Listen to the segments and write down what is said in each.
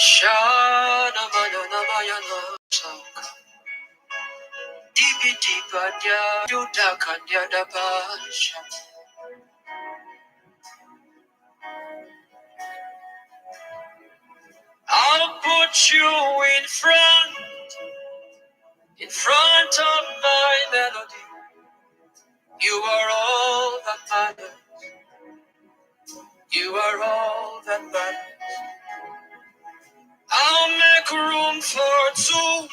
Shana Mayana Mayana Saka. Dibi Dibadia Duda Kanya Dabasha. I'll put you in front of my melody. You are all that matters. You are all that matters. I'll make room for two.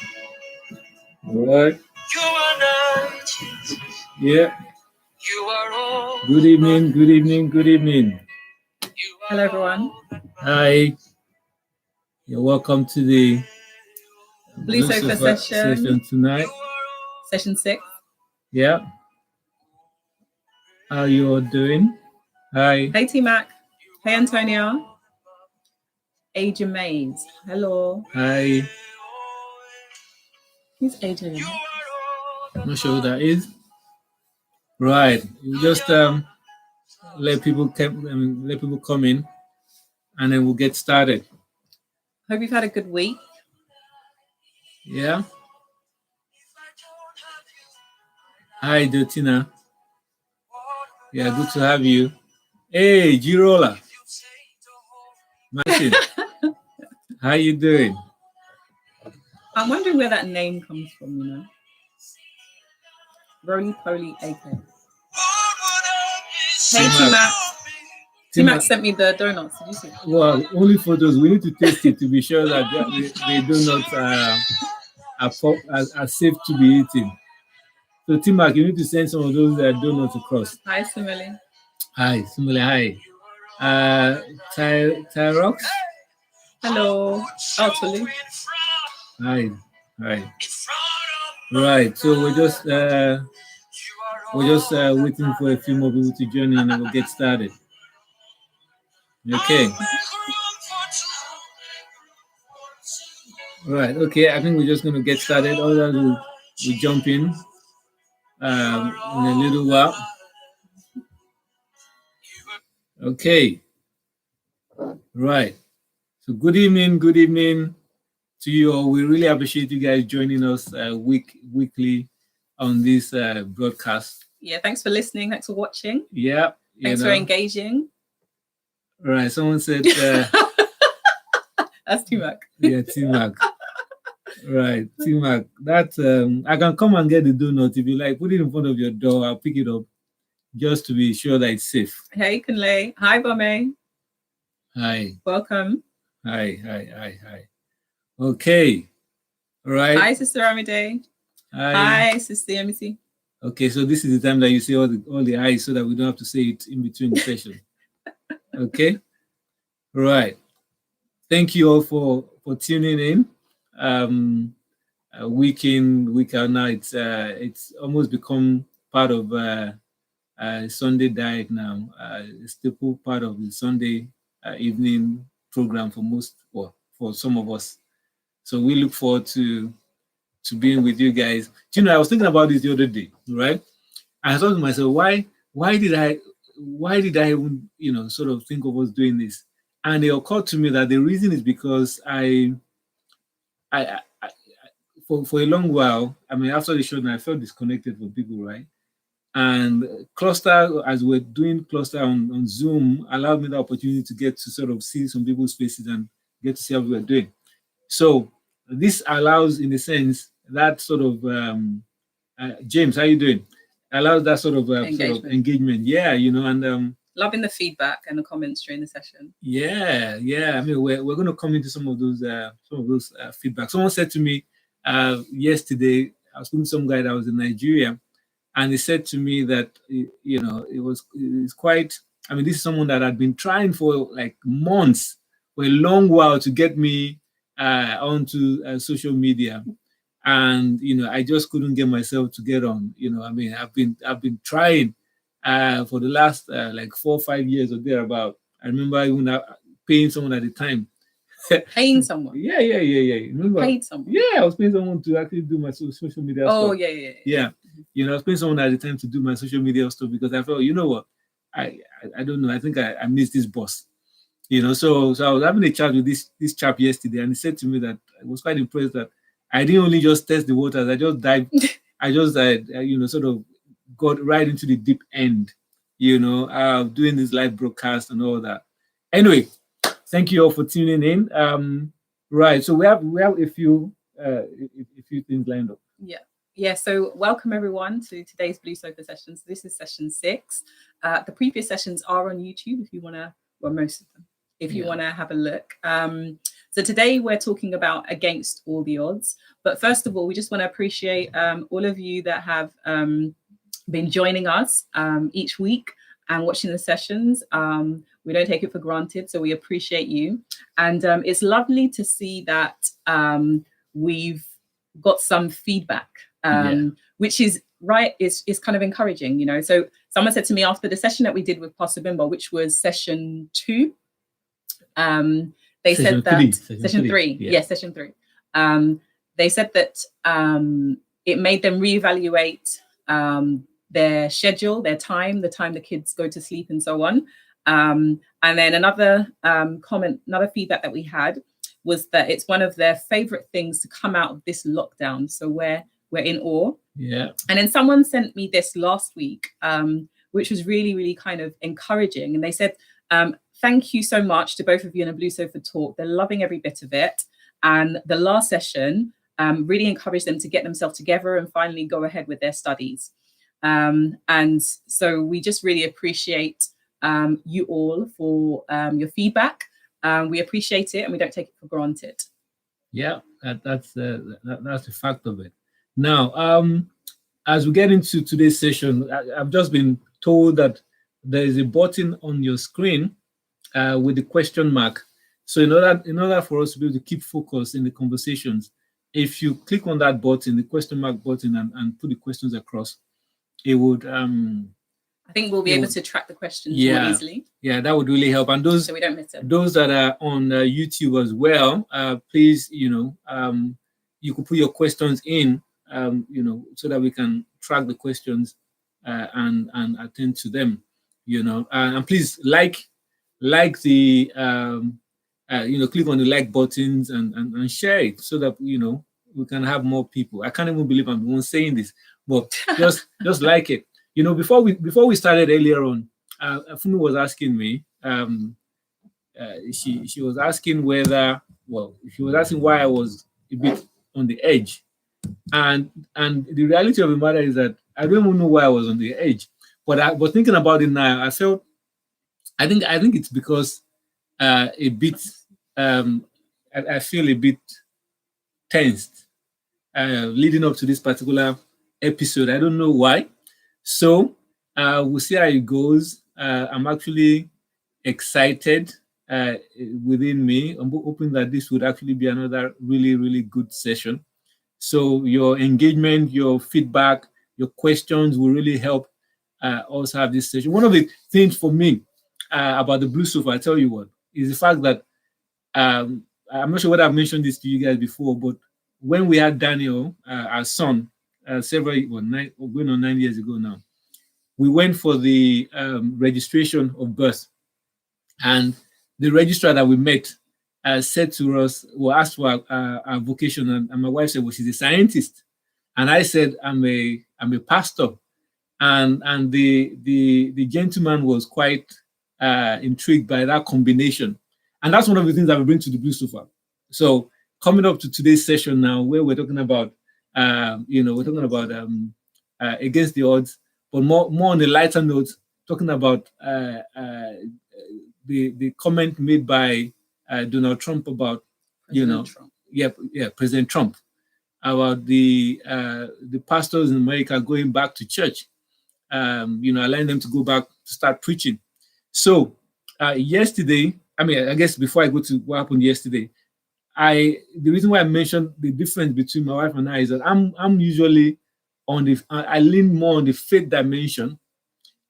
All right. You and I, Jesus. Yeah. You are all. Good evening. Good evening. Good evening. Hello, everyone. Hi. You're welcome to the Blue Sofa session tonight. Session 6. Yeah. How you all doing? Hi. Hey, T-Mac. Hey, Antonio. AJ Mays. Hello. Hi. Who's AJ? I'm not sure who that is. Right. You just let people come in, and then we'll get started. Hope you've had a good week. Yeah. Hi, Dotina. Yeah, good to have you. Hey, Girola. Martin. How you doing? I'm wondering where that name comes from, you know. Roly Poly AK. Hey, T-Mac. T-Mac sent me the donuts. Did you see? Well, only photos. We need to taste it to be sure that the donuts are safe to be eaten. So, T-Mac, you need to send some of those donuts across. Hi, Simile. Hi, Simile. Hi. Tyrox. Hello. Oh, Tolu. Hi. Right. So we're just waiting for a few more people to join in, and we'll get started. Okay. Right. Okay. I think we're just going to get started. Others will jump in a little while. Okay. Right. So good evening to you all. We really appreciate you guys joining us weekly on this broadcast. Yeah, thanks for listening. Thanks for watching. Yeah. Thanks for engaging. Right. Someone said that's T-Mac. Yeah, T-Mac. Right, T-Mac. That I can come and get the donut if you like. Put it in front of your door. I'll pick it up just to be sure that it's safe. Hey, Kunle. Hi, Bome. Hi. Welcome. Hi. Okay. All right. Hi, Sister Amide. Hi, Sister Emisi. Okay, so this is the time that you say all the highs so that we don't have to say it in between the session. Okay. Right. Thank you all for tuning in. Week in, week out now, it's almost become part of Sunday diet now. It's still part of the Sunday evening program for some of us. So we look forward to being with you guys. Do you know, I was thinking about this the other day, right? I thought to myself, why did I even, sort of think of us doing this? And it occurred to me that the reason is because for a long while, I mean, after the show, I felt disconnected from people, right? And Cluster, as we're doing Cluster on Zoom, allowed me the opportunity to get to sort of see some people's faces and get to see how we're doing. So this allows, in a sense, that sort of James, how you doing? Allows that sort of engagement. Yeah, and loving the feedback and the comments during the session. Yeah. I mean, we're going to come into some of those feedback. Someone said to me yesterday, I was speaking to some guy that was in Nigeria, and he said to me that it's quite. I mean, this is someone that had been trying for like months, for a long while, to get me onto social media, and I just couldn't get myself to get on. I mean, I've been trying for the last like 4 or 5 years or thereabout. I remember even paying someone at the time. Paying someone? Yeah. Remember? Paid someone? Yeah, I was paying someone to actually do my social media stuff. Oh, yeah. I was paying someone at the time to do my social media stuff because I felt, you know what? I don't know. I think I missed this boss. So I was having a chat with this chap yesterday, and he said to me that I was quite impressed that I didn't only just test the waters, I just dived, I just sort of got right into the deep end, doing this live broadcast and all that. Anyway, thank you all for tuning in. Right, so we have a few things lined up. Yeah, so welcome everyone to today's Blue Sofa sessions. This is session 6. The previous sessions are on YouTube if you want to, well, most of them, if you want to have a look. So today we're talking about Against All the Odds. But first of all, we just want to appreciate all of you that have been joining us each week and watching the sessions. We don't take it for granted, so we appreciate you. And it's lovely to see that we've got some feedback, which is kind of encouraging, So someone said to me after the session that we did with Pastor Bimbo, which was session 2, they said that session 3. Yes, session 3. They said that it made them reevaluate their schedule, their time, the time the kids go to sleep and so on. And then another comment, another feedback that we had was that it's one of their favorite things to come out of this lockdown. So we're in awe. Yeah. And then someone sent me this last week, which was really, really kind of encouraging. And they said, thank you so much to both of you in a Blue Sofa Talk. They're loving every bit of it. And the last session really encouraged them to get themselves together and finally go ahead with their studies. And so we just really appreciate you all for your feedback. We appreciate it and we don't take it for granted. Yeah, that's the fact of it. Now, as we get into today's session, I've just been told that there is a button on your screen with the question mark. So in order for us to be able to keep focus in the conversations, if you click on that button, the question mark button, and put the questions across, it would. I think we'll be able to track the questions more easily. Yeah, that would really help. And those, so we don't miss it. Those that are on YouTube as well, please, you could put your questions in, so that we can track the questions and attend to them, and please like the, click on the like buttons and share it so that, we can have more people. I can't even believe I'm the one saying this, but just like it. Before we started earlier on, Fumi was asking me, she was asking she was asking why I was a bit on the edge. And the reality of the matter is that I don't even know why I was on the edge. But thinking about it now, I think it's because I feel a bit tensed leading up to this particular episode. I don't know why. So we'll see how it goes. I'm actually excited within me. I'm hoping that this would actually be another really, really good session. So your engagement, your feedback, your questions will really help us have this session. One of the things for me about the Blue Sofa, I tell you what, is the fact that I'm not sure whether I've mentioned this to you guys before, but when we had Daniel, our son, going on 9 years ago now, we went for the registration of birth, and the registrar that we met said to us, asked for our vocation, and my wife said, well, she's a scientist, and I said, I'm a pastor, and the gentleman was quite intrigued by that combination, and that's one of the things that we bring to the Blue Sofa. So coming up to today's session now, where we're talking about against the odds, but more on the lighter note, talking about the comment made by Donald Trump about President Trump, about the pastors in America going back to church, allowing them to go back to start preaching. So yesterday, I guess before I go to what happened yesterday, the reason why I mentioned the difference between my wife and I is that I'm usually I lean more on the faith dimension,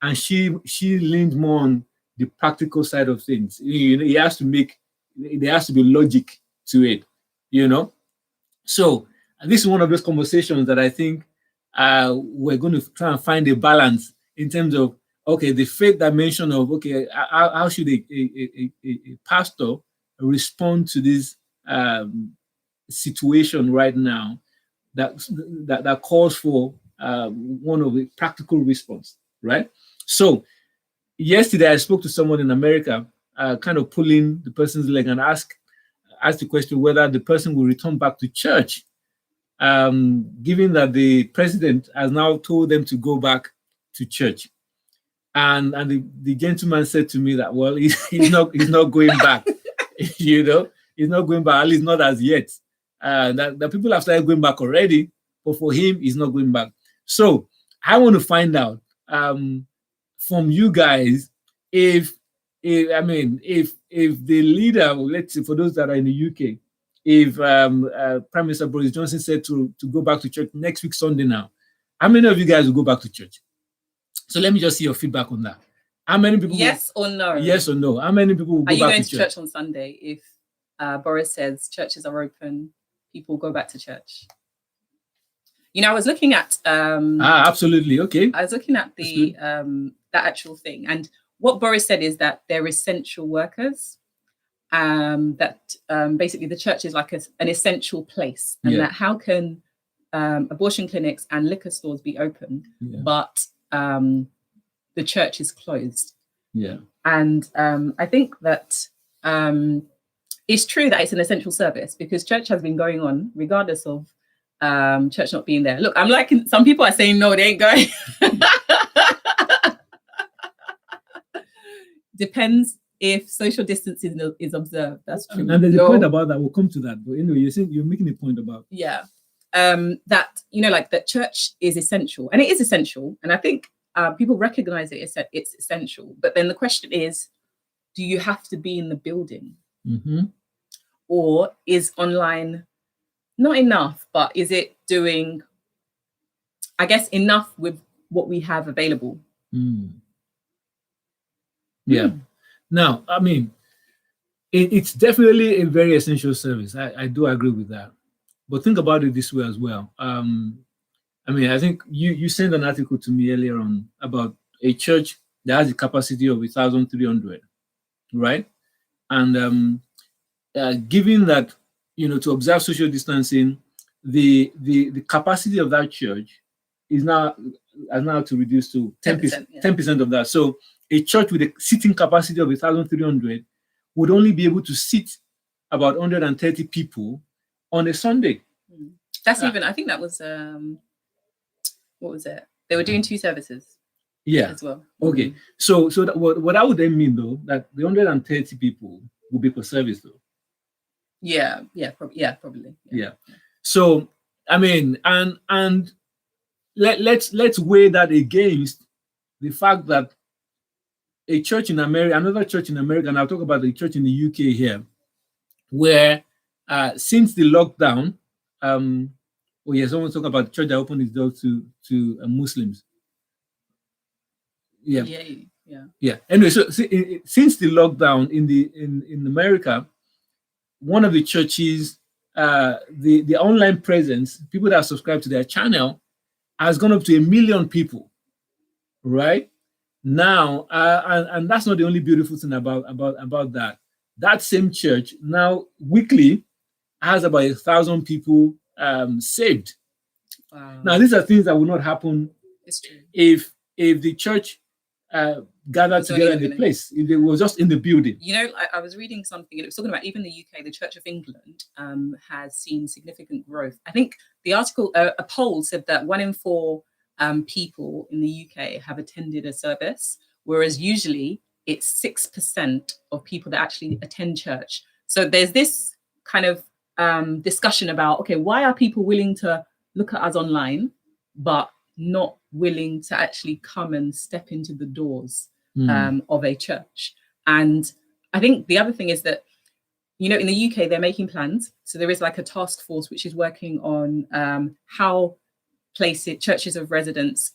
and she leans more on the practical side of things. There has to be logic to it, So this is one of those conversations that I think we're going to try and find a balance in terms of okay, the faith dimension of, okay, how should a pastor respond to this situation right now that calls for one of the practical response, right? So yesterday I spoke to someone in America, kind of pulling the person's leg and asked the question whether the person will return back to church, given that the president has now told them to go back to church. And the gentleman said to me that, well, he's not going back, he's not going back, at least not as yet. That people have started going back already, but for him, he's not going back. So I want to find out from you guys if the leader, let's say for those that are in the UK, if Prime Minister Boris Johnson said to go back to church next week Sunday now, how many of you guys will go back to church? So let me just see your feedback on that. How many people? Yes or no? Yes or no? How many people will go back to church? Are you going to church on Sunday if Boris says churches are open, people go back to church? I was looking at absolutely, okay. I was looking at the that actual thing, and what Boris said is that they're essential workers. That basically the church is like an essential place, and that how can abortion clinics and liquor stores be open, but the church is closed. Yeah. And I think that it's true that it's an essential service because church has been going on regardless of church not being there. Look, I'm like, some people are saying no, they ain't going. Depends if social distancing is observed. That's true. And there's a point about that. We'll come to that. But anyway, you're making a point about that that church is essential, and it is essential. And I think people recognize it's essential. But then the question is, do you have to be in the building, or is online not enough? But is it doing, I guess, enough with what we have available? Yeah. Now, I mean, it's definitely a very essential service. I do agree with that. But think about it this way as well. I think you sent an article to me earlier on about a church that has a capacity of 1,300, right? And given that, to observe social distancing, the capacity of that church has now to reduce to 10% of that. So a church with a seating capacity of 1,300 would only be able to seat about 130 people on a Sunday. That's even, I think that was, what was it? They were doing 2 services. As well. Okay. So what that would then mean, though, that the 130 people will be per service, though. Probably. Yeah. So, I mean, and let's weigh that against the fact that a church in America, another church in America, and I'll talk about the church in the UK here, where since the lockdown, someone talk about the church that opened its doors to Muslims. Yeah. Anyway, so since the lockdown in America, one of the churches, the online presence, people that subscribe to their channel, has gone up to 1 million people, right? Now, and that's not the only beautiful thing about that. That same church now weekly has about 1,000 people saved. Wow. Now, these are things that will not happen if the church gathered together in the place, if they were just in the building. I was reading something, and it was talking about even the UK, the Church of England has seen significant growth. I think the article, a poll said that 1 in 4 people in the UK have attended a service, whereas usually it's 6% of people that actually attend church. So there's this kind of discussion about, okay, why are people willing to look at us online, but not willing to actually come and step into the doors of a church? And I think the other thing is that, in the UK, they're making plans. So there is like a task force which is working on how churches of residence,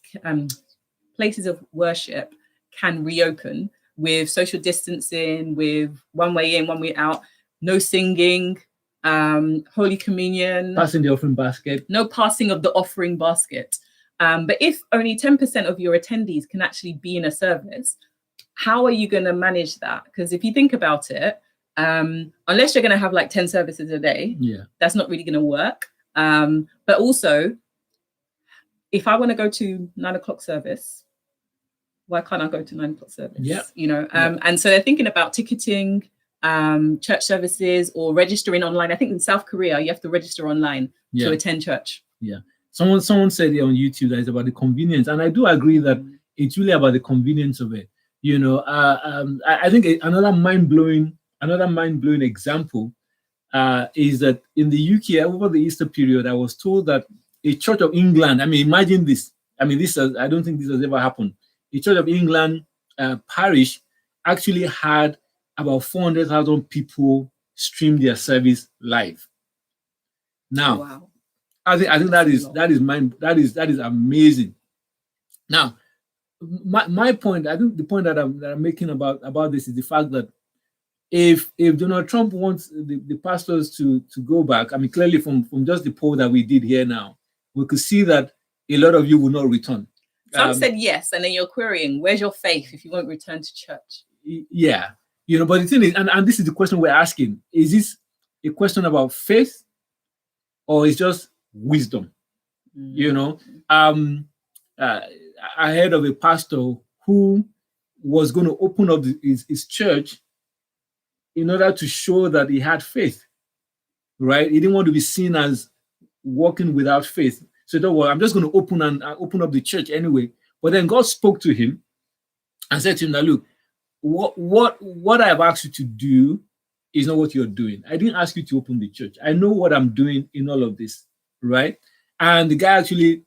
places of worship can reopen with social distancing, with one way in, one way out, no singing, Holy Communion. Passing the offering basket. No passing of the offering basket. But if only 10% of your attendees can actually be in a service, how are you going to manage that? Because if you think about it, unless you're going to have like 10 services a day, that's not really going to work. But also, if I want to go to 9 o'clock service, why can't I go to 9 o'clock service? And so they're thinking about ticketing, church services, or registering online. I think in South Korea, you have to register online to attend church. Yeah. Someone said it on YouTube that it's about the convenience. And I do agree that it's really about the convenience of it. I think another mind-blowing example is that in the UK, over the Easter period, I was told that a Church of England, imagine this. I don't think this has ever happened. A Church of England parish actually had about 400,000 people stream their service live. Now, wow. I think that is amazing. Now, my point, I think the point that I'm making about this is the fact that if Donald Trump wants the pastors to go back, clearly from just the poll that we did here now, we could see that a lot of you will not return. Some said yes, and then you're querying, where's your faith if you won't return to church? Yeah, but the thing is, and this is the question we're asking: is this a question about faith, or is just wisdom? I heard of a pastor who was going to open up his church in order to show that he had faith, right? He didn't want to be seen as walking without faith. So don't worry, I'm just going to open up the church anyway. But then God spoke to him and said to him, now look, what I have asked you to do is not what you're doing. I didn't ask you to open the church. I know what I'm doing in all of this, right? And the guy actually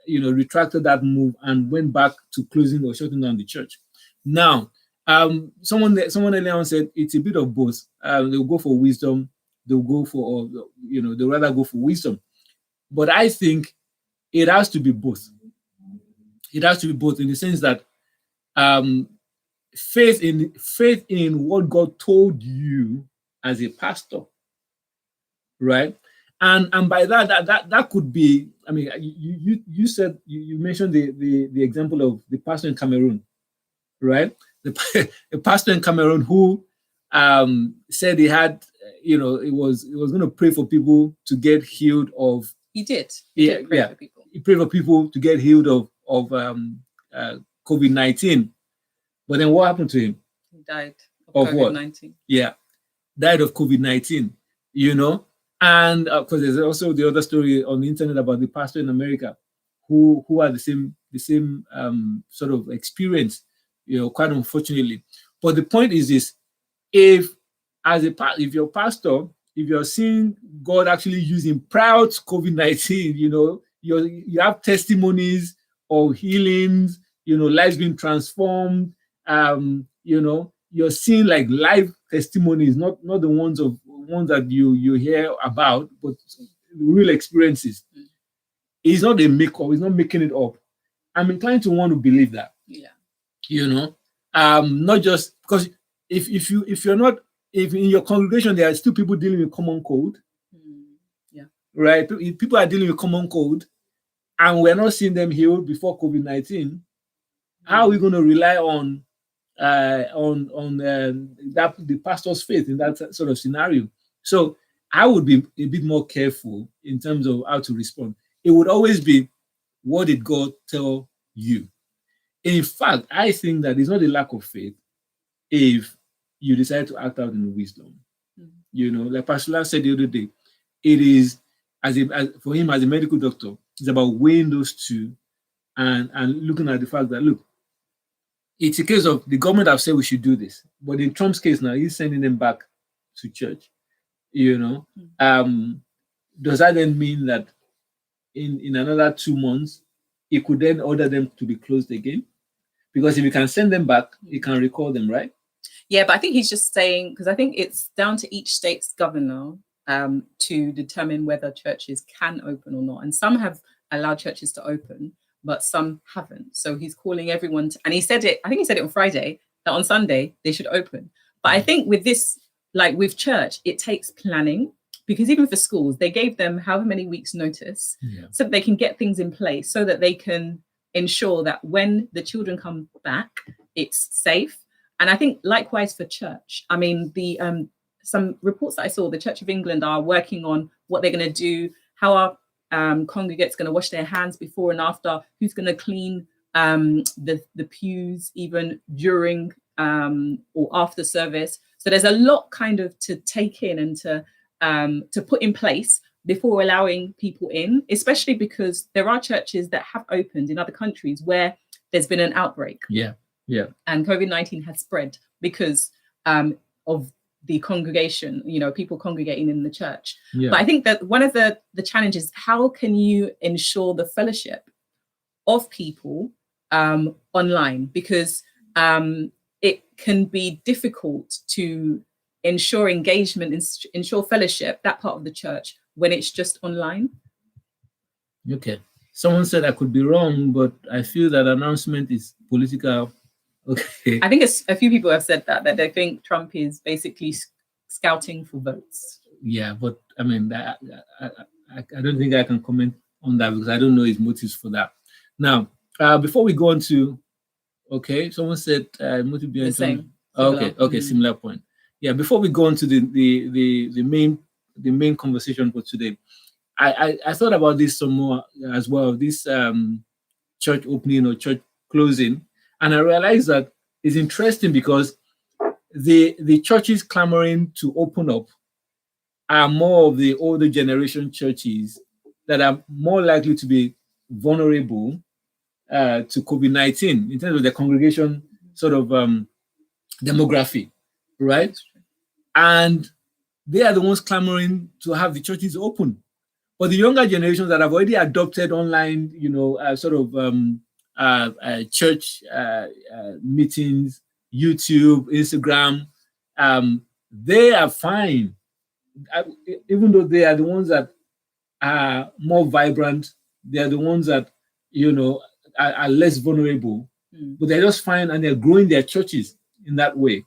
retracted that move and went back to closing or shutting down the church. Now, someone earlier on said it's a bit of both. They'll go for wisdom. They'll rather go for wisdom. But I think it has to be both. It has to be both in the sense that faith in what God told you as a pastor, right? And by that could be. You said you mentioned the example of the pastor in Cameroon, right? The pastor in Cameroon who said he had, it was going to pray for people to get healed of. He did. He did pray for people. He prayed for people to get healed of COVID-19. But then what happened to him? He died of COVID-19. What? Yeah, died of COVID-19. And of course, there's also the other story on the internet about the pastor in America who had the same sort of experience, quite unfortunately. But the point is this: if you're a pastor, if you're seeing God actually using prior to COVID-19, you have testimonies of healings, lives being transformed, you're seeing like live testimonies, not the ones that you hear about, but real experiences. He's not a make-up, he's not making it up. I'm inclined to want to believe that. Yeah. Not just because if in your congregation there are still people dealing with common cold, right? If people are dealing with common cold, and we're not seeing them healed before COVID-19, how are we going to rely on the pastor's faith in that sort of scenario? So I would be a bit more careful in terms of how to respond. It would always be, what did God tell you? In fact, I think that it's not a lack of faith if you decide to act out in wisdom. Like Pastor Lance said the other day, it is for him as a medical doctor, it's about weighing those two and looking at the fact that, look, it's a case of the government have said we should do this, but in Trump's case now, he's sending them back to church. Does that then mean that in another 2 months, he could then order them to be closed again? Because if you can send them back, you can recall them, right? Yeah, but I think he's just saying, because I think it's down to each state's governor to determine whether churches can open or not. And some have allowed churches to open, but some haven't. So he's calling everyone to, and he said it, I think he said it on Friday, that on Sunday they should open. But I think with this, like with church, it takes planning. because even for schools, they gave them however many weeks notice so that they can get things in place so that they can ensure that when the children come back, it's safe. And I think likewise for church. I mean, the some reports that I saw, the Church of England are working on what they're going to do, how our congregates going to wash their hands before and after, who's going to clean the pews even during or after service. So there's a lot kind of to take in and to put in place before allowing people in, especially because there are churches that have opened in other countries where there's been an outbreak. Yeah. And COVID-19 has spread because of the congregation, people congregating in the church. But I think that one of the challenges, how can you ensure the fellowship of people online? Because it can be difficult to ensure engagement, ensure fellowship, that part of the church, when it's just online. Okay. Someone said I could be wrong, but I feel that announcement is political. Okay. I think a few people have said that they think Trump is basically scouting for votes. Yeah, but I mean, I don't think I can comment on that because I don't know his motives for that. Now, before we go on to, okay, someone said motive behind. Similar point. Yeah, before we go on to the main conversation for today, I thought about this some more as well. This church opening or church closing. And I realized that it's interesting because the churches clamoring to open up are more of the older generation churches that are more likely to be vulnerable to COVID-19 in terms of the congregation sort of demography, right? And they are the ones clamoring to have the churches open. But the younger generations that have already adopted online, church meetings, YouTube, Instagram, they are fine. Even though they are the ones that are more vibrant, they are the ones that, are less vulnerable, but they're just fine and they're growing their churches in that way,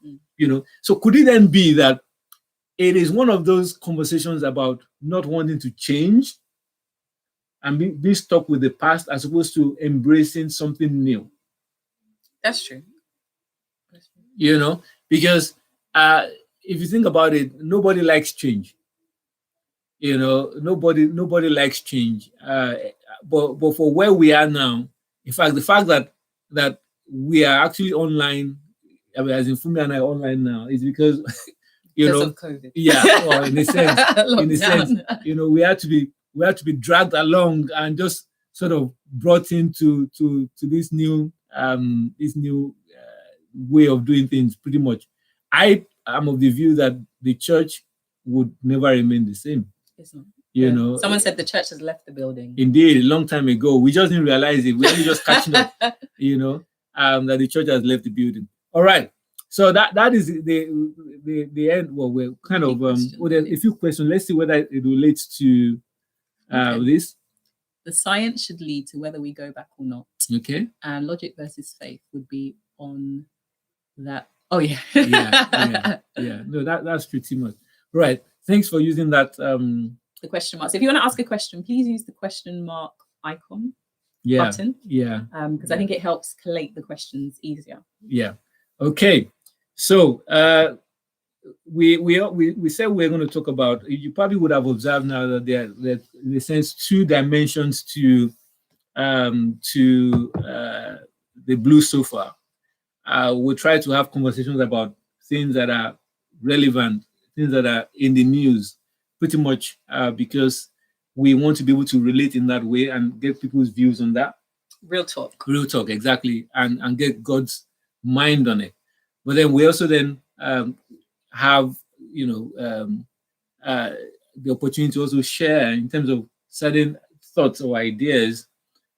So could it then be that it is one of those conversations about not wanting to change and be stuck with the past as opposed to embracing something new? That's true. Because if you think about it, nobody likes change. Nobody likes change. But for where we are now, in fact, the fact that we are actually online, as in Funmi and I online now, is because because of COVID. Yeah, well, in a sense, we had to be dragged along and just sort of brought into this new way of doing things. Pretty much, I am of the view that the church would never remain the same. It's not. Someone said the church has left the building. Indeed, a long time ago. We just didn't realize it. We're only just catching up. That the church has left the building. All right. So that is the end. Well, we're kind of there's a few questions. Let's see whether it relates to this. The science should lead to whether we go back or not. Okay. And logic versus faith would be on that. Oh yeah. yeah. No, that's pretty much right. Thanks for using that. The question mark. So if you want to ask a question, please use the question mark icon button. Yeah. Because I think it helps collate the questions easier. Yeah. Okay. So we said we're going to talk about. You probably would have observed now that there in a sense 2 dimensions to the blue sofa. We'll try to have conversations about things that are relevant, things that are in the news, pretty much because we want to be able to relate in that way and get people's views on that. Real talk, exactly, and get God's mind on it. But then we also have the opportunity to also share in terms of certain thoughts or ideas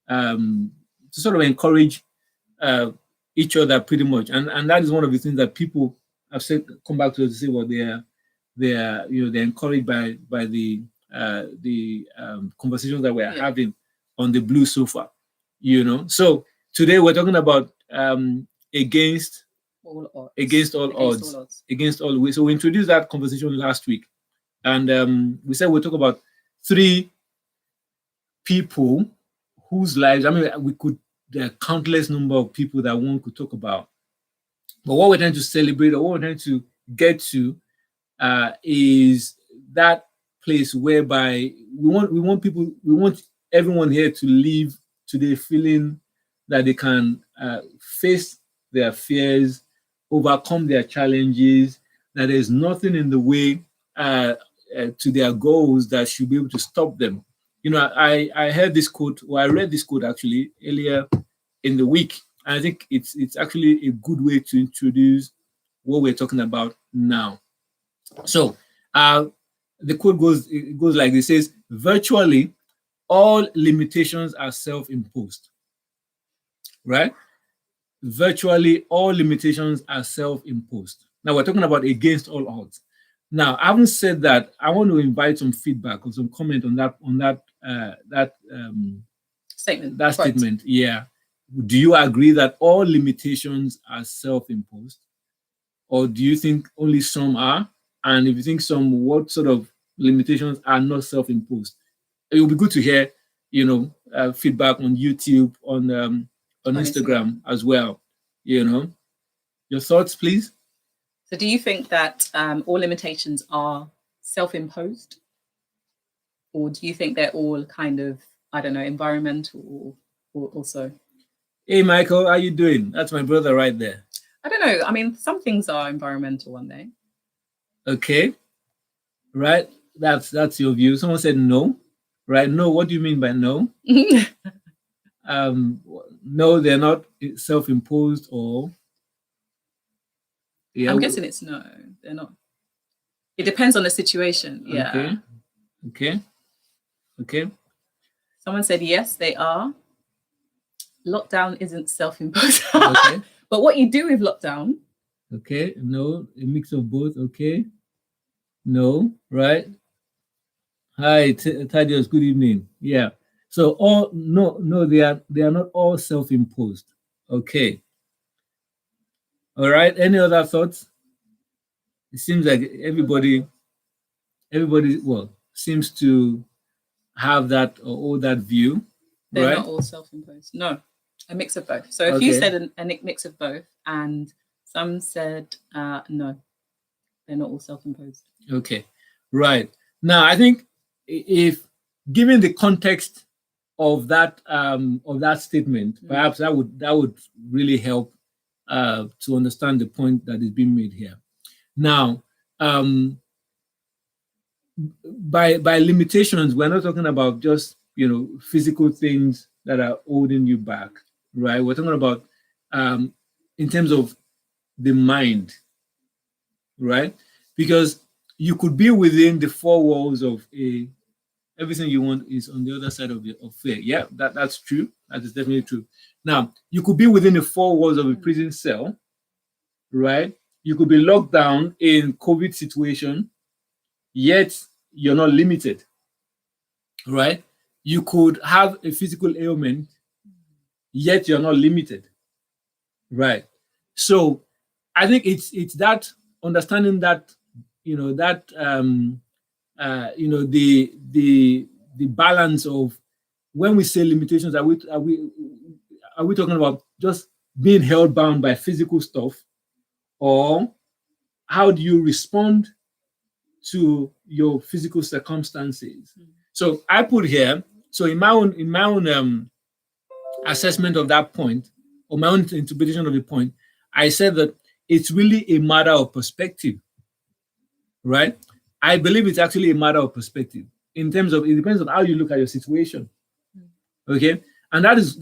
to sort of encourage each other pretty much, and that is one of the things that people have said, come back to us to say, well, they're encouraged by the conversations that we're having on the blue sofa, So today we're talking about against all odds. So we introduced that conversation last week, And we said we'll talk about 3 people whose lives, I mean, there are countless number of people that one could talk about. But what we're trying to celebrate, or what we're trying to get to, is that place whereby we want everyone here to leave today feeling that they can face their fears, overcome their challenges, that there's nothing in the way to their goals that should be able to stop them. You know, I heard this quote, or I read this quote actually earlier in the week. And I think it's actually a good way to introduce what we're talking about now. So the quote goes like this: it says, virtually all limitations are self-imposed. Right? Virtually all limitations are self-imposed. Now we're talking about against all odds. Now, having said that, I want to invite some feedback or some comment on that statement. That statement, yeah. Do you agree that all limitations are self-imposed, or do you think only some are? And if you think some, what sort of limitations are not self-imposed? It will be good to hear, feedback on YouTube, on Instagram as well. Your thoughts, please. So do you think that all limitations are self-imposed? Or do you think they're all kind of, I don't know, environmental or also? Hey, Michael, how you doing? That's my brother right there. I don't know. I mean, some things are environmental, aren't they? Okay. Right. That's your view. Someone said no. Right. No. What do you mean by no? No, they're not self-imposed, or... Yeah, I'm guessing it's no, they're not. It depends on the situation. Yeah. Okay. Someone said yes, they are. Lockdown isn't self-imposed. Okay. But what you do with lockdown? Okay. No, a mix of both. Okay. No. Right. Hi, Thaddeus. Good evening. Yeah. So they are not all self-imposed. Okay. All right. Any other thoughts? It seems like everybody seems to have that or all that view. They're right? Not all self-imposed. No, a mix of both. So if you said a mix of both, and some said no, they're not all self-imposed. Okay. Right. Now, I think if given the context of that statement, perhaps that would really help to understand the point that is being made here. Now, by limitations, we're not talking about just physical things that are holding you back, right? We're talking about in terms of the mind, right? Because you could be within the 4 walls of everything you want is on the other side of fear. Yeah, that's true. That is definitely true. Now, you could be within the 4 walls of a prison cell, right? You could be locked down in COVID situation, yet you're not limited, right? You could have a physical ailment, yet you're not limited, right? So I think it's that understanding that the balance of when we say limitations, are we talking about just being held bound by physical stuff, or how do you respond to your physical circumstances? So I put here, so in my own assessment of that point, or my own interpretation of the point, I said that it's really a matter of perspective, right? I believe it's actually a matter of perspective in terms of, it depends on how you look at your situation. Okay. And that is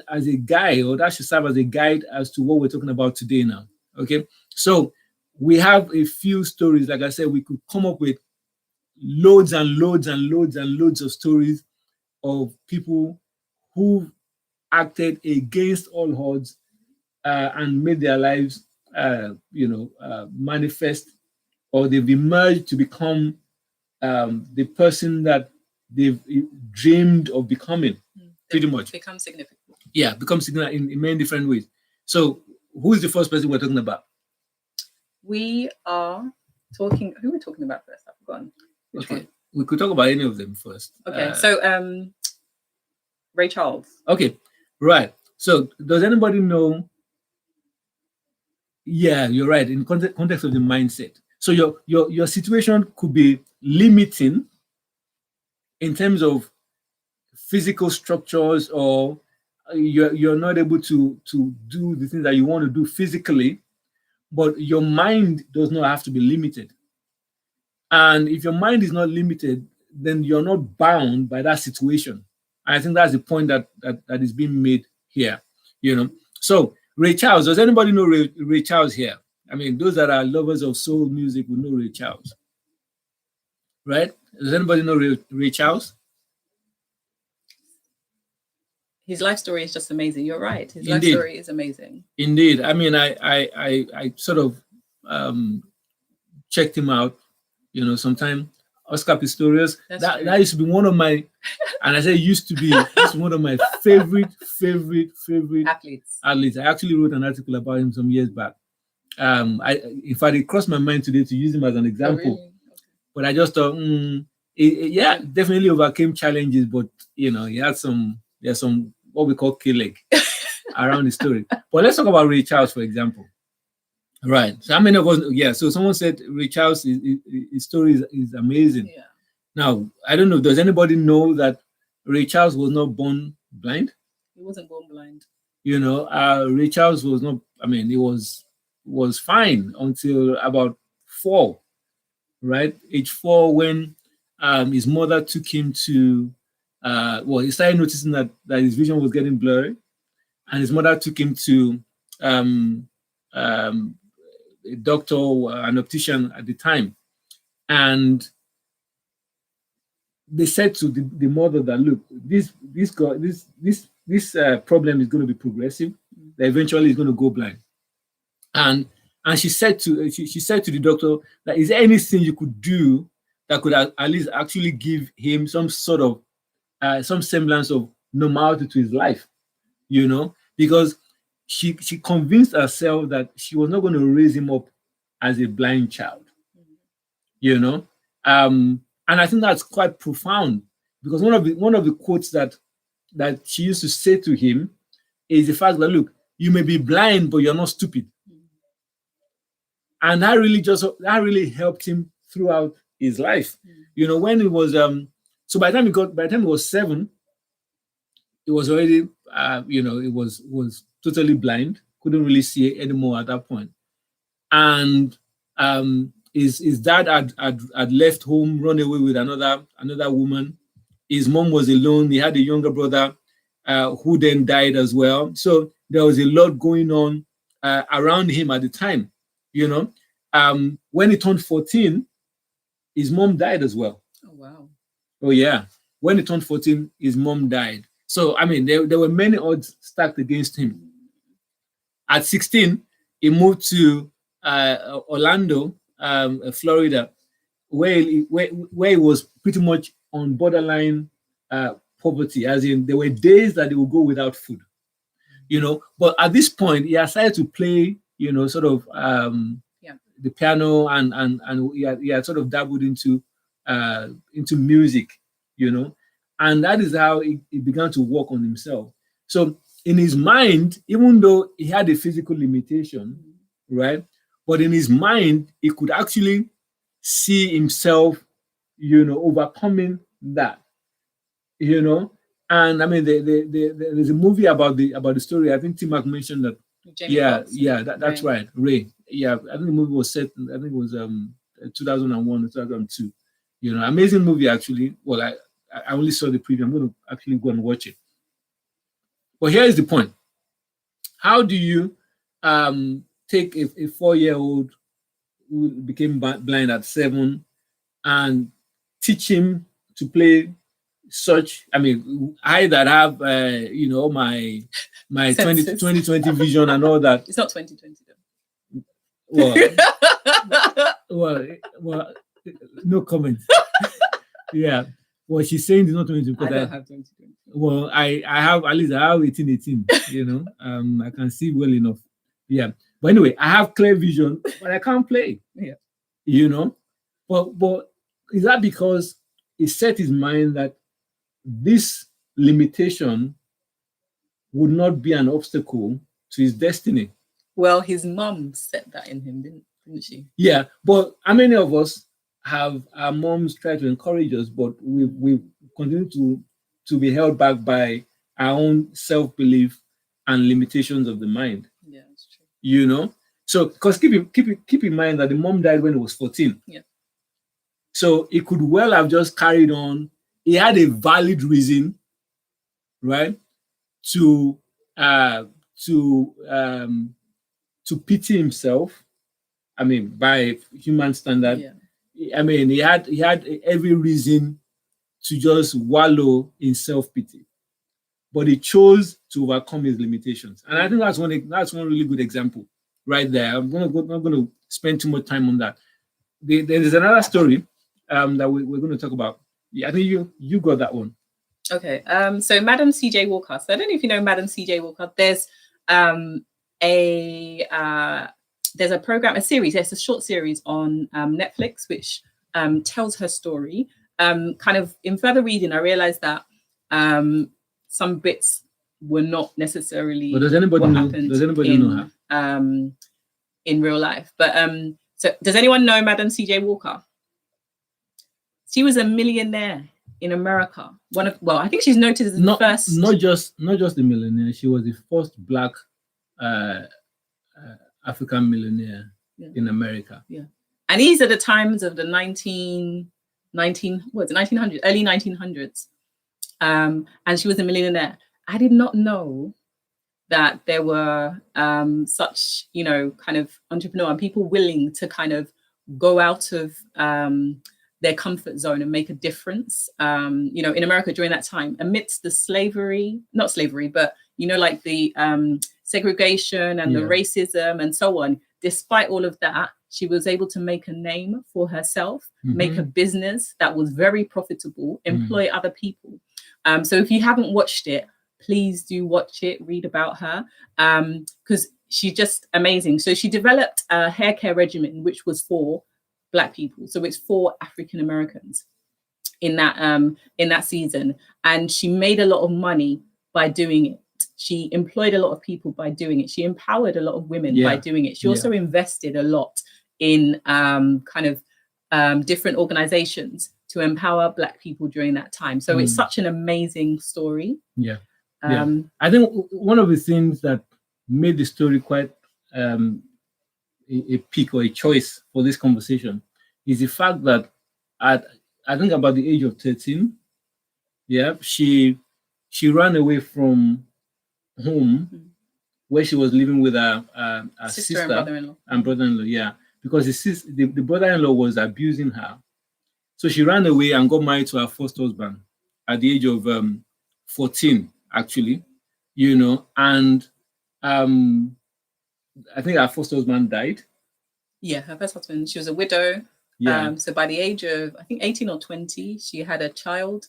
as a guide, or that should serve as a guide as to what we're talking about today now. Okay. So we have a few stories. Like I said, we could come up with loads and loads and loads and loads of stories of people who acted against all odds and made their lives, manifest, or they've emerged to become the person that they've dreamed of becoming. Pretty much. Become significant. Yeah, become significant in many different ways. So who is the first person we're talking about? We are Who are we talking about first? I've forgotten. Which Okay. one? We could talk about any of them first. Okay, so Ray Charles. Okay, right. So does anybody know? Yeah, you're right. In context of the mindset. So your situation could be limiting in terms of physical structures, or you're not able to do the things that you want to do physically, but your mind does not have to be limited. And if your mind is not limited, then you're not bound by that situation. And I think that's the point that is being made here. So Ray Charles, does anybody know Ray Charles here? I mean, those that are lovers of soul music will know Ray Charles, right? Does anybody know Ray Charles? His life story is just amazing. You're right. His life story is amazing. Indeed. I mean, I sort of checked him out, sometime. Oscar Pistorius. That used to be one of my, and I say used to be, one of my favorite athletes. I actually wrote an article about him some years back. In fact, it crossed my mind today to use him as an example. Oh, really? Okay. But I just thought, definitely overcame challenges, but he had there's some what we call K-leg around the story. But let's talk about Ray Charles, for example. Right. So how many of us? Yeah. So someone said Ray Charles' his story is amazing. Yeah. Now I don't know. Does anybody know that Ray Charles was not born blind? He wasn't born blind. Ray Charles was not. I mean, he was fine until about 4, right? Age 4, when his mother took him to. He started noticing that his vision was getting blurry, and his mother took him to a doctor, an optician at the time, and they said to the mother that, look, this problem is going to be progressive. That eventually is going to go blind. And she said to the doctor that, is there anything you could do that could at least actually give him some sort of some semblance of normality to his life, because she convinced herself that she was not going to raise him up as a blind child, and I think that's quite profound, because one of the quotes that she used to say to him is the fact that, look, you may be blind, but you're not stupid. And that really helped him throughout his life. When he was so by the time he was 7, he was already he was totally blind, couldn't really see anymore at that point. And his dad had left home, run away with another woman. His mom was alone. He had a younger brother who then died as well. So there was a lot going on around him at the time. When he turned 14, his mom died as well. Oh, wow. Oh, yeah. When he turned 14, his mom died. So, I mean, there were many odds stacked against him. At 16, he moved to Orlando, Florida, where he was pretty much on borderline poverty, as in there were days that he would go without food. But at this point, he had started to play, sort of the piano, and he had sort of dabbled into music, and that is how he began to work on himself. So in his mind, even though he had a physical limitation, right, but in his mind, he could actually see himself, overcoming that, And I mean, there's a movie about the story. I think T-Mac mentioned that. That's right, Ray. Yeah, I think the movie was set. I think it was 2001 or 2002. Amazing movie actually. Well, I only saw the preview. I'm going to actually go and watch it. But here is the point: how do you take a 4-year-old who became blind at 7 and teach him to play such? I mean, I that have my 2020 vision and all that. It's not 2020 though. Well, no comment. Yeah. Well, she's saying it's not 2020 because I don't have 2020. Well, I have 18. I can see well enough. Yeah. But anyway, I have clear vision, but I can't play. Yeah. you know. But is that because he set his mind that this limitation would not be an obstacle to his destiny? Well, his mum set that in him, didn't she? Yeah, but how many of us have our moms try to encourage us, but we continue to be held back by our own self-belief and limitations of the mind? Yeah, that's true. You know, so because keep in mind that the mom died when he was 14. Yeah. So he could well have just carried on. He had a valid reason, right, to pity himself. I mean, by human standard. Yeah. I mean, he had every reason to just wallow in self-pity, but he chose to overcome his limitations. And I think that's one really good example right there. I'm not going to spend too much time on that. There is another story that we're going to talk about. Yeah, I think you got that one. Okay. So Madam C.J. Walker. So I don't know if you know Madam C.J. Walker. There's a program, a series. It's a short series on Netflix, which tells her story. Kind of in further reading, I realized that some bits were not necessarily. But does anybody know her? In real life, but so does anyone know Madam C.J. Walker? She was a millionaire in America. I think she's noted as the first. Not just the millionaire. She was the first Black African millionaire in America. Yeah, and these are the times of the 1900s, early 1900s. And she was a millionaire. I did not know that there were such, kind of entrepreneur and people willing to kind of go out of their comfort zone and make a difference. In America during that time, amidst the not slavery, but like the segregation and the racism and so on. Despite all of that, she was able to make a name for herself, make a business that was very profitable, employ other people. So if you haven't watched it, please do watch it, read about her, because she's just amazing. So she developed a hair care regimen, which was for Black people. So it's for African Americans in that season. And she made a lot of money by doing it. She employed a lot of people by doing it. She empowered a lot of women by doing it. She also invested a lot in different organizations to empower Black people during that time. So it's such an amazing story. Yeah. I think one of the things that made the story quite a pick or a choice for this conversation is the fact that at I think about the age of 13, she ran away from home where she was living with her sister and brother-in-law. Because the brother-in-law was abusing her. So she ran away and got married to her first husband at the age of 14, actually, and I think her first husband died. Yeah, her first husband, she was a widow. Yeah. So by the age of, I think 18 or 20, she had a child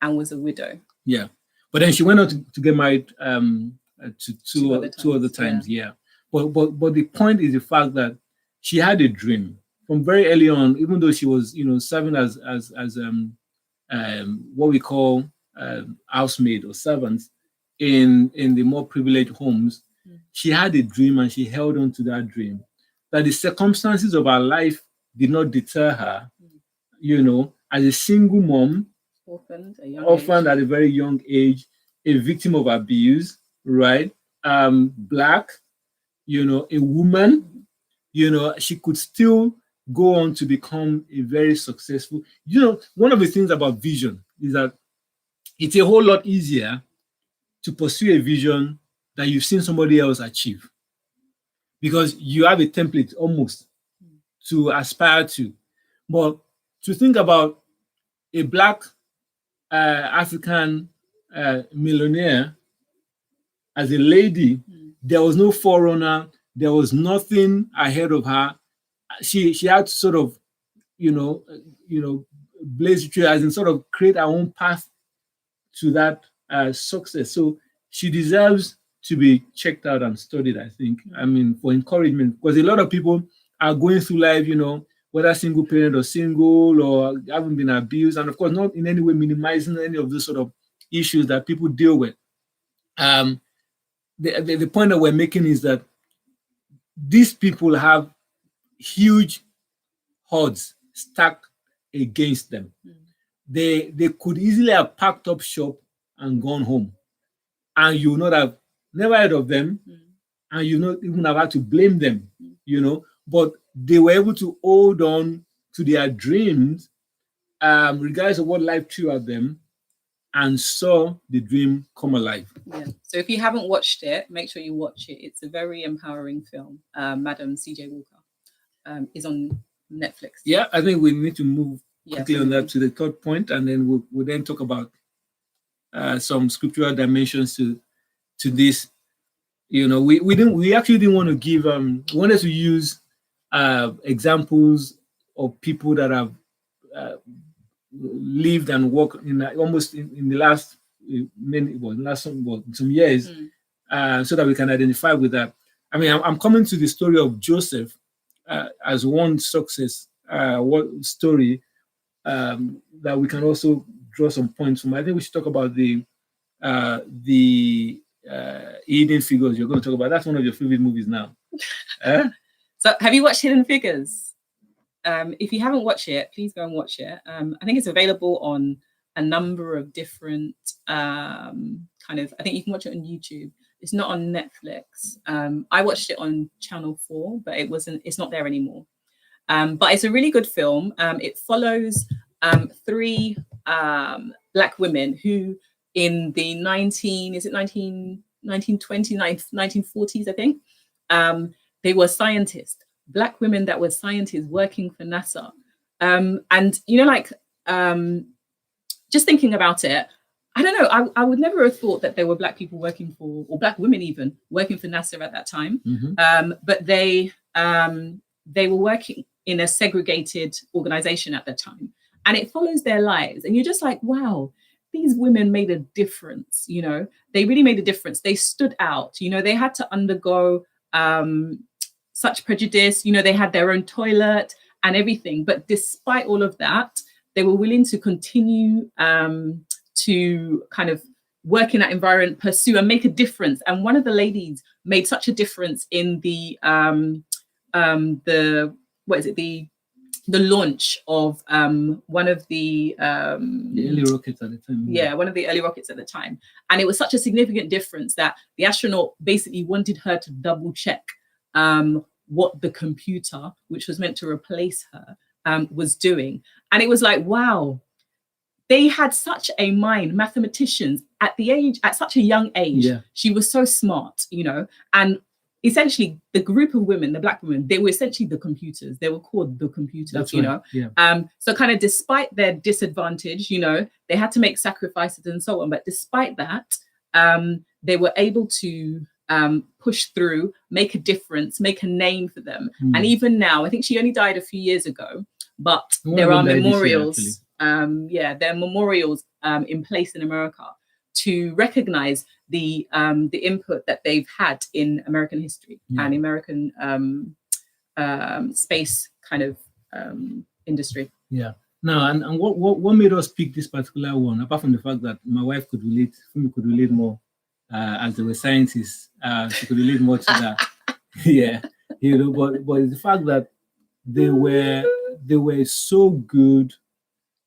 and was a widow. Yeah. But then she went on to get married to two other times. Yeah. But the point is the fact that she had a dream from very early on, even though she was, serving as what we call housemaid or servants in the more privileged homes. She had a dream and she held on to that dream. That the circumstances of her life did not deter her, as a single mom, orphaned at a very young age, a victim of abuse, right? Black, a woman, she could still go on to become a very successful. One of the things about vision is that it's a whole lot easier to pursue a vision that you've seen somebody else achieve, because you have a template almost to aspire to. But to think about a Black African millionaire as a lady, there was no forerunner, there was nothing ahead of her. She had to sort of, blaze the trail, as in sort of create her own path to that success. So she deserves to be checked out and studied, I think. I mean, for encouragement, because a lot of people are going through life, whether single parent or single or haven't been abused, and of course not in any way minimizing any of those sort of issues that people deal with. The point that we're making is that these people have huge odds stacked against them. They could easily have packed up shop and gone home, and you would not have never heard of them, and you not even have had to blame them, but they were able to hold on to their dreams, regardless of what life threw at them, and saw the dream come alive. Yeah. So if you haven't watched it, make sure you watch it. It's a very empowering film. Madam C.J. Walker is on Netflix. Yeah, I think we need to move quickly on that to the third point, and then we'll then talk about some scriptural dimensions to this. We actually didn't want to give. We wanted to use examples of people that have lived and worked in almost in the last some years, so that we can identify with that. I mean, I'm coming to the story of Joseph as one success story that we can also draw some points from. I think we should talk about the Hidden Figures. You're going to talk about that's one of your favorite movies now. So, have you watched Hidden Figures? If you haven't watched it, please go and watch it. I think it's available on a number of different I think you can watch it on YouTube. It's not on Netflix. I watched it on Channel 4, but it's not there anymore. But it's a really good film. It follows 3 Black women who in the 1920s, 1940s, I think, they were scientists. Black women that were scientists working for NASA. Just thinking about it, I don't know, I would never have thought that there were Black people working for, or Black women even, working for NASA at that time. But they were working in a segregated organization at the time. And it follows their lives. And you're just like, wow, these women made a difference, They really made a difference. They stood out, they had to undergo such prejudice, they had their own toilet and everything. But despite all of that, they were willing to continue to kind of work in that environment, pursue and make a difference. And one of the ladies made such a difference in the launch of one of the early rockets at the time. Yeah, one of the early rockets at the time. And it was such a significant difference that the astronaut basically wanted her to double check what the computer, which was meant to replace her, was doing. And it was like, wow, they had such a mind, mathematicians at such a young age. Yeah. She was so smart, and essentially the group of women, the Black women, they were essentially the computers. They were called the computers. That's right. Yeah. So kind of despite their disadvantage, they had to make sacrifices and so on. But despite that, they were able to push through, make a difference, make a name for them. And even now, I think she only died a few years ago, but there are memorials. There are memorials in place in America to recognize the input that they've had in American history and American space kind of industry. Yeah. Now, and what made us pick this particular one, apart from the fact that my wife could relate more, as they were scientists, she could relate more to that. Yeah, but it's the fact that they were so good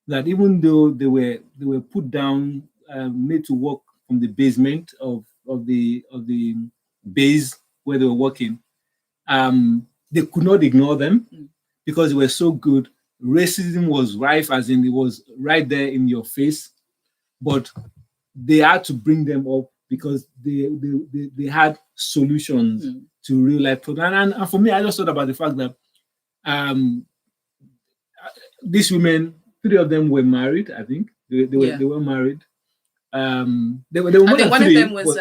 that even though they were put down, made to work from the basement of the base where they were working, they could not ignore them because they were so good. Racism was rife, as in it was right there in your face, but they had to bring them up because they had solutions to real life problems. And for me, I just thought about the fact that these women, 3 of them were married. I think they were married. They were more than one 3, of them was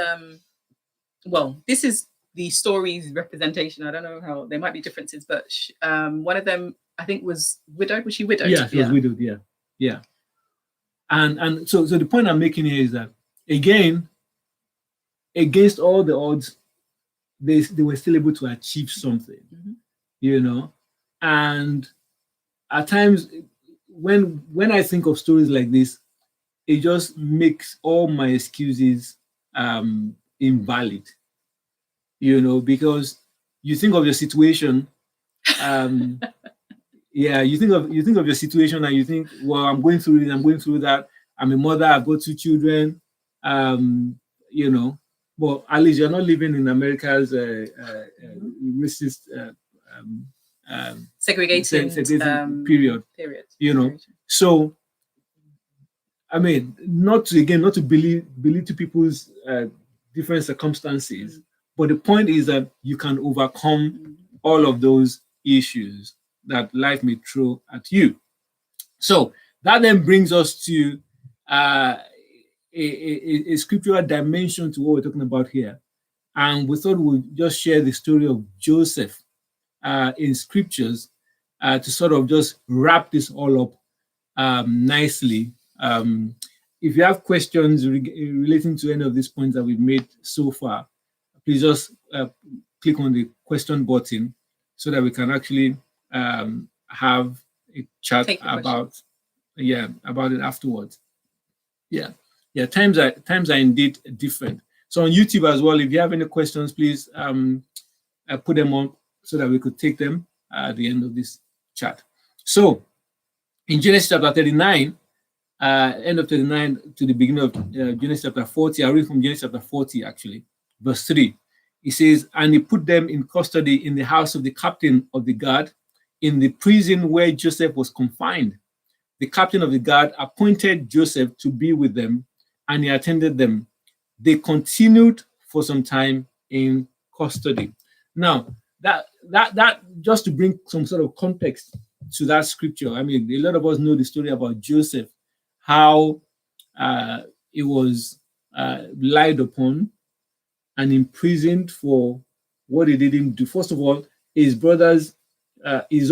this is the story's representation. I don't know how there might be differences, but one of them I think was widowed. Was she widowed? Yeah, she was widowed. Yeah. And so the point I'm making here is that again, against all the odds, they were still able to achieve something, and at times when I think of stories like this, it just makes all my excuses invalid, because you think of your situation. Yeah, you think of your situation and you think, well, I'm going through this, I'm going through that. I'm a mother, I've got 2 children, but at least you're not living in America's racist segregating period. So I mean, not to belittle people's different circumstances, but the point is that you can overcome all of those issues that life may throw at you. So that then brings us to a scriptural dimension to what we're talking about here. And we thought we'd just share the story of Joseph in scriptures to sort of just wrap this all up nicely. If you have questions relating to any of these points that we've made so far, please just click on the question button so that we can actually have a chat about it afterwards. Times are indeed different. So on YouTube as well, if you have any questions, please put them on so that we could take them at the end of this chat. So in Genesis chapter 39, end of 39 to the beginning of Genesis chapter 40, I read from Genesis chapter 40 actually, verse 3. It says, and he put them in custody in the house of the captain of the guard, in the prison where Joseph was confined. The captain of the guard appointed Joseph to be with them, and he attended them. They continued for some time in custody. Now, that just to bring some sort of context to that scripture. I mean, a lot of us know the story about Joseph, how he was lied upon and imprisoned for what he didn't do. First of all, his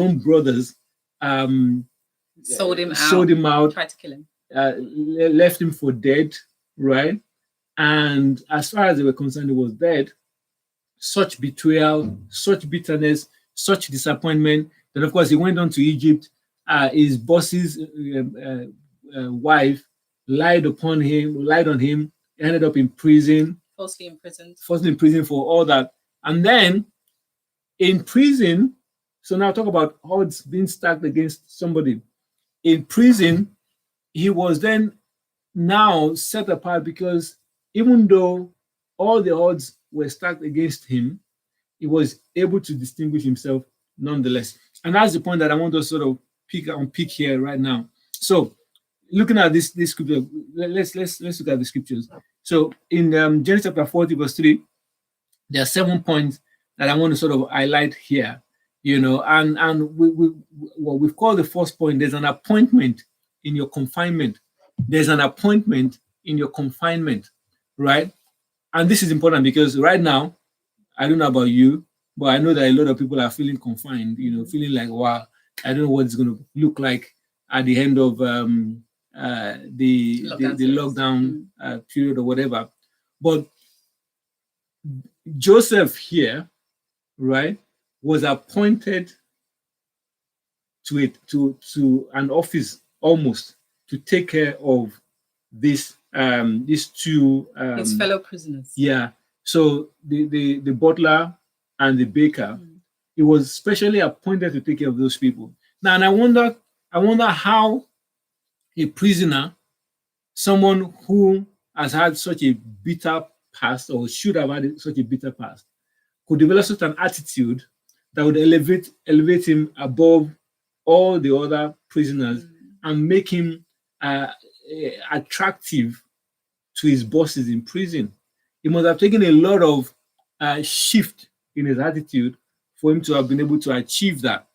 own brothers, sold him out, tried to kill him, left him for dead, right? And as far as they were concerned, he was dead. Such betrayal, such bitterness, such disappointment. Then, of course, he went on to Egypt. His boss's wife lied on him, ended up in prison. Falsely imprisoned for all that. And then in prison, so now talk about odds being stacked against somebody. In prison, he was then now set apart because even though all the odds were stacked against him, he was able to distinguish himself nonetheless. And that's the point that I want to sort of pick here right now. So looking at this scripture, let's look at the scriptures. So in Genesis chapter 40, verse 3, there are 7 points that I want to sort of highlight here, and we've called the first point, there's an appointment in your confinement. There's an appointment in your confinement, right? And this is important because right now, I don't know about you, but I know that a lot of people are feeling confined, feeling like, wow, I don't know what it's going to look like at the end of the lockdown period or whatever. But Joseph here, right, was appointed to an office almost to take care of these two his fellow prisoners. Yeah. So the butler and the baker, he was specially appointed to take care of those people. Now, and I wonder how a prisoner, someone who has had such a bitter past or should have had such a bitter past, could develop such an attitude that would elevate him above all the other prisoners and make him attractive to his bosses in prison. It must have taken a lot of shift in his attitude for him to have been able to achieve that,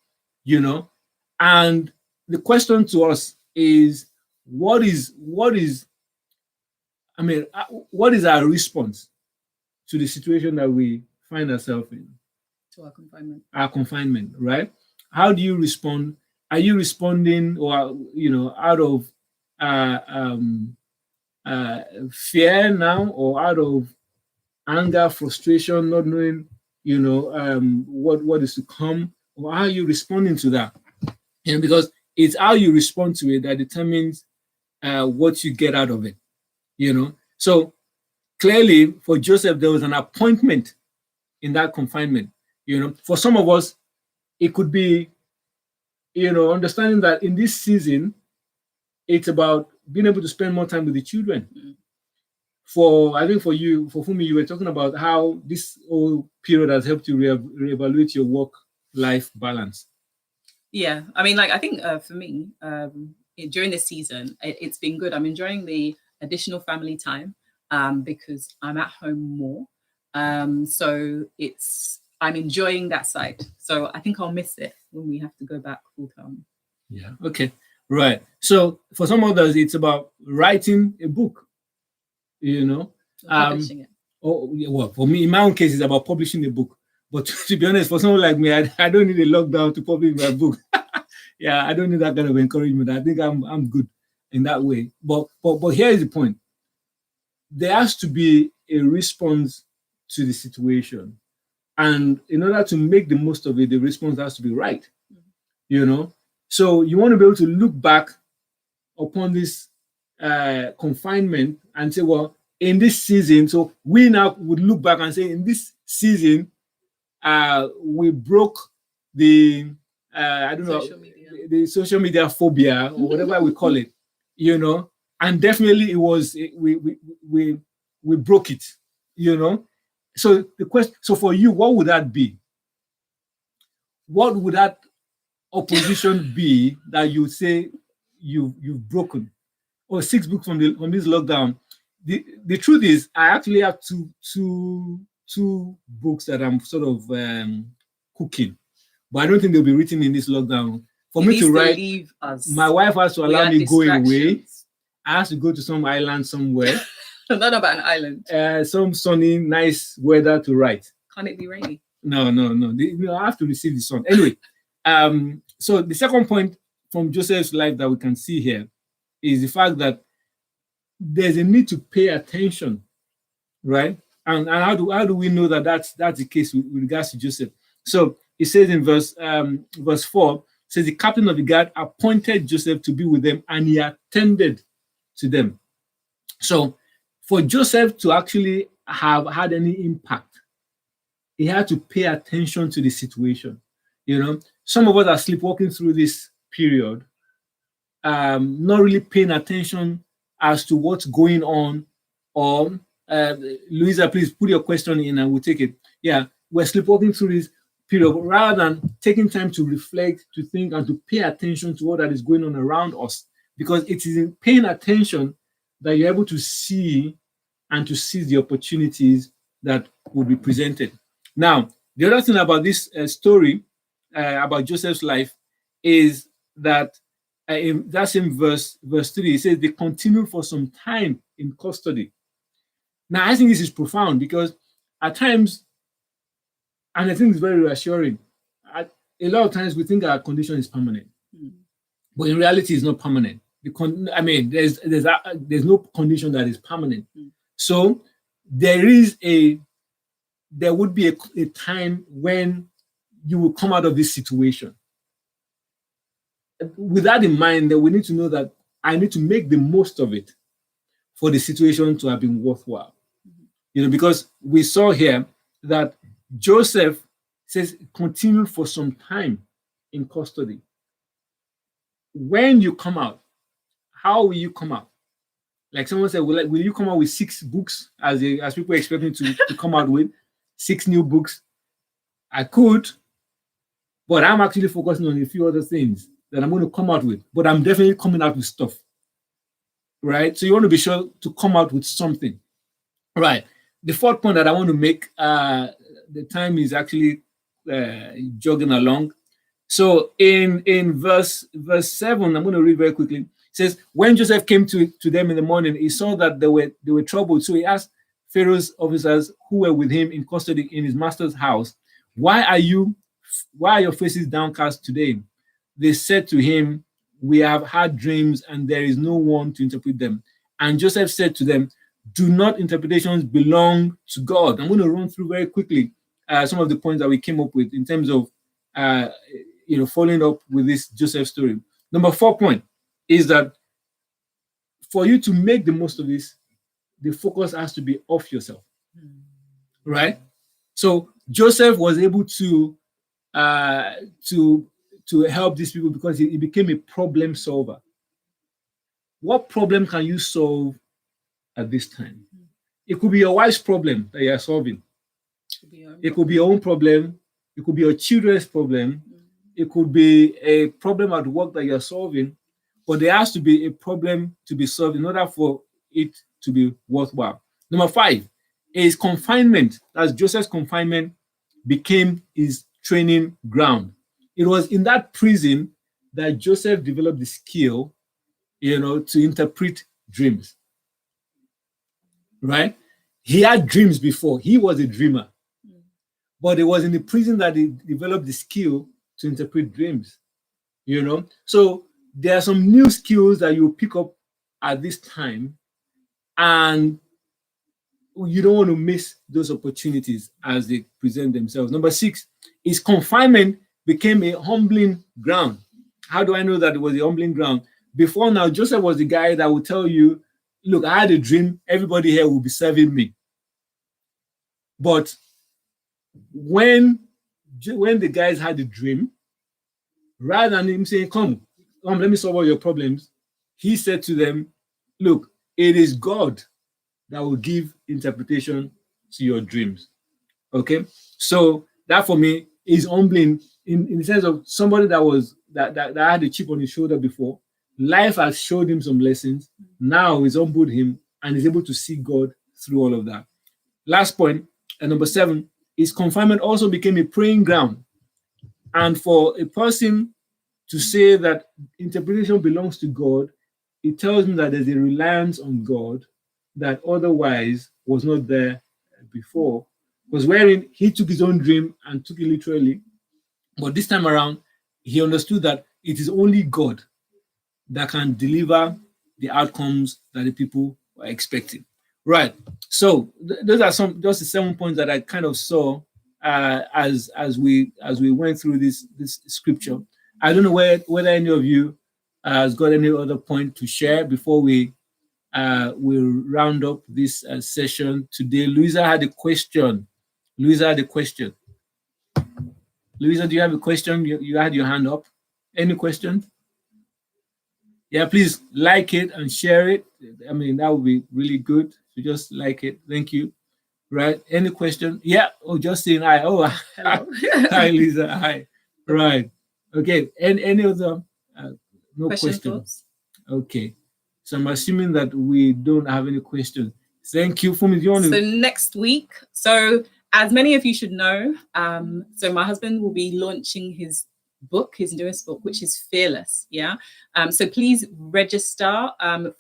And the question to us is, what is our response to the situation that we find ourselves in? To our confinement. Our confinement, right? How do you respond? Are you responding, or out of fear now, or out of anger, frustration, not knowing, what is to come, or how are you responding to that? because it's how you respond to it that determines what you get out of it. So clearly for Joseph, there was an appointment in that confinement. For some of us, it could be, understanding that in this season, it's about being able to spend more time with the children. I think for you, for Fumi, you were talking about how this whole period has helped you reevaluate your work-life balance. Yeah, I mean, I think for me, during this season, it's been good. I'm enjoying the additional family time because I'm at home more. So I'm enjoying that side. So I think I'll miss it when we have to go back full time. Yeah. Okay. Right. So for some others, it's about writing a book. Publishing it. Well, for me, in my own case, it's about publishing a book. But to be honest, for someone like me, I don't need a lockdown to publish my book. Yeah, I don't need that kind of encouragement. I think I'm good in that way. But here is the point. There has to be a response to the situation. And in order to make the most of it, the response has to be right. So you want to be able to look back upon this confinement and say, well, in this season, so we now would look back and say, in this season, we broke the the social media phobia or whatever we call it, and definitely it was we broke it, So the question, so for you, what would that be? What would that opposition be that you say you've broken? Or 6 books from this lockdown. The truth is, I actually have two books that I'm sort of cooking, but I don't think they'll be written in this lockdown. For me to write, leave us. My wife has to allow me go away. I have to go to some island somewhere. Not about an island. Some sunny, nice weather to write. Can't it be rainy? No. I have to receive the sun. Anyway, so the second point from Joseph's life that we can see here is the fact that there's a need to pay attention, right? And how do we know that that's the case with regards to Joseph? So it says in verse 4, says the captain of the guard appointed Joseph to be with them, and he attended to them. So for Joseph to actually have had any impact, he had to pay attention to the situation. Some of us are sleepwalking through this period, not really paying attention as to what's going on. Or Louisa, please put your question in and we'll take it. Yeah, we're sleepwalking through this period rather than taking time to reflect, to think, and to pay attention to what that is going on around us. Because it is in paying attention that you're able to see and to seize the opportunities that will be presented. Now, the other thing about this story, about Joseph's life, is that that's in verse 3. It says they continued for some time in custody. Now, I think this is profound because at times, and I think it's very reassuring, a lot of times we think our condition is permanent, but in reality, it's not permanent. There's no condition that is permanent. So there would be a time when you will come out of this situation. With that in mind, that we need to know that I need to make the most of it for the situation to have been worthwhile. Because we saw here that Joseph says continued for some time in custody. When you come out, how will you come out? Like someone said, will you come out with 6 books as people expect me to come out with 6 new books? I could, but I'm actually focusing on a few other things that I'm going to come out with. But I'm definitely coming out with stuff, right? So you want to be sure to come out with something, right? The fourth point that I want to make, the time is actually jogging along. So in verse 7, I'm going to read very quickly. It says, when Joseph came to them in the morning, he saw that they were troubled. So he asked Pharaoh's officers who were with him in custody in his master's house, why are your faces downcast today? They said to him, we have had dreams and there is no one to interpret them. And Joseph said to them, do not interpretations belong to God? I'm going to run through very quickly some of the points that we came up with in terms of following up with this Joseph story. Number 4 point is that for you to make the most of this, the focus has to be off yourself, right? So Joseph was able to help these people because he became a problem solver. What problem can you solve at this time? It could be your wife's problem that you are solving. It could be your own problem. It could be your children's problem. It could be a problem at work that you're solving. But there has to be a problem to be solved in order for it to be worthwhile. Number 5 is confinement. As Joseph's confinement became his training ground. It was in that prison that Joseph developed the skill, to interpret dreams. Right? He had dreams before. He was a dreamer. But it was in the prison that he developed the skill to interpret dreams. So there are some new skills that you pick up at this time, and you don't want to miss those opportunities as they present themselves. Number 6 is confinement became a humbling ground. How do I know that it was a humbling ground? Before now, Joseph was the guy that would tell you, look, I had a dream, everybody here will be serving me. But when the guys had a dream, rather than him saying, come, let me solve all your problems, he said to them, look, it is God that will give interpretation to your dreams. Okay? So that for me is humbling in the sense of somebody that had a chip on his shoulder before. Life has showed him some lessons. Now it's humbled him and is able to see God through all of that. Last point, and number 7, is confinement also became a praying ground. And for a person to say that interpretation belongs to God, it tells me that there's a reliance on God that otherwise was not there before. Because wherein he took his own dream and took it literally, but this time around, he understood that it is only God that can deliver the outcomes that the people were expecting. Right. So those are just the 7 points that I kind of saw as we went through this scripture. I don't know whether any of you has got any other point to share before we round up this session today. Louisa had a question. Louisa, do you have a question? You had your hand up. Any questions? Yeah, please like it and share it. I mean, that would be really good. So just like it. Thank you. Right. Any question? Yeah. Oh, just saying hi. Oh, hello. Hi, Lisa. Hi. Right. Okay. Any other? No questions. Okay. So I'm assuming that we don't have any questions. Thank you. So next week. So as many of you should know, so my husband will be launching his newest book, which is Fearless. Yeah. So please register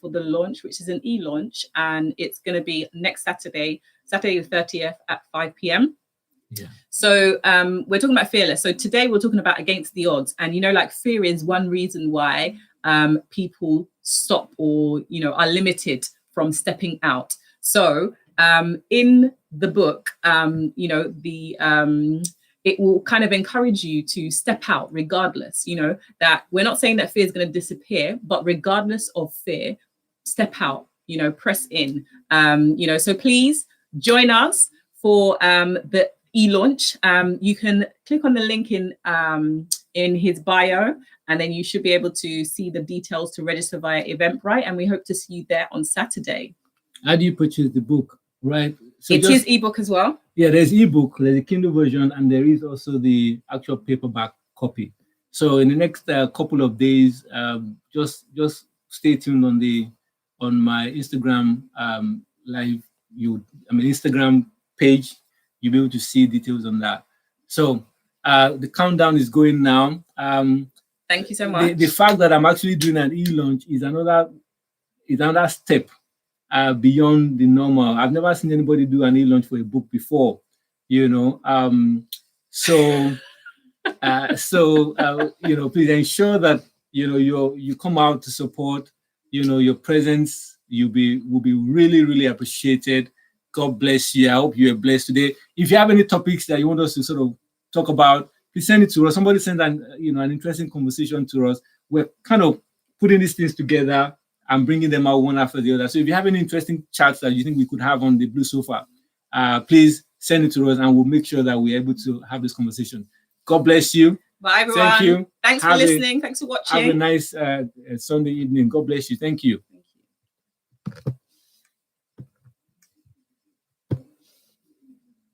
for the launch, which is an e-launch, and it's going to be next Saturday the 30th at 5 p.m. Yeah. So we're talking about Fearless. So today we're talking about against the odds, and like fear is one reason why people stop or are limited from stepping out. So in the book, it will kind of encourage you to step out regardless, that we're not saying that fear is going to disappear, but regardless of fear, step out, press in, so please join us for the e-launch. You can click on the link in his bio, and then you should be able to see the details to register via Eventbrite, and we hope to see you there on Saturday. How do you purchase the book? Right. So it is ebook as well. Yeah, there's ebook, there's a Kindle version, and there is also the actual paperback copy. So in the next couple of days, just stay tuned on my Instagram Instagram page. You'll be able to see details on that. So the countdown is going now. Thank you so much. The fact that I'm actually doing an e-launch is another step beyond the normal. I've never seen anybody do an e-launch for a book before, so please ensure that you come out to support. Your presence will be really, really appreciated. God bless you. I hope you are blessed today. If you have any topics that you want us to sort of talk about, please send it to us. Somebody sent an interesting conversation to us. We're kind of putting these things together and bringing them out one after the other. So if you have any interesting chats that you think we could have on the Blue Sofa, please send it to us, and we'll make sure that we're able to have this conversation. God bless you. Bye, everyone. Thank you. Thanks for listening. Thanks for watching. Have a nice Sunday evening. God bless you. Thank you.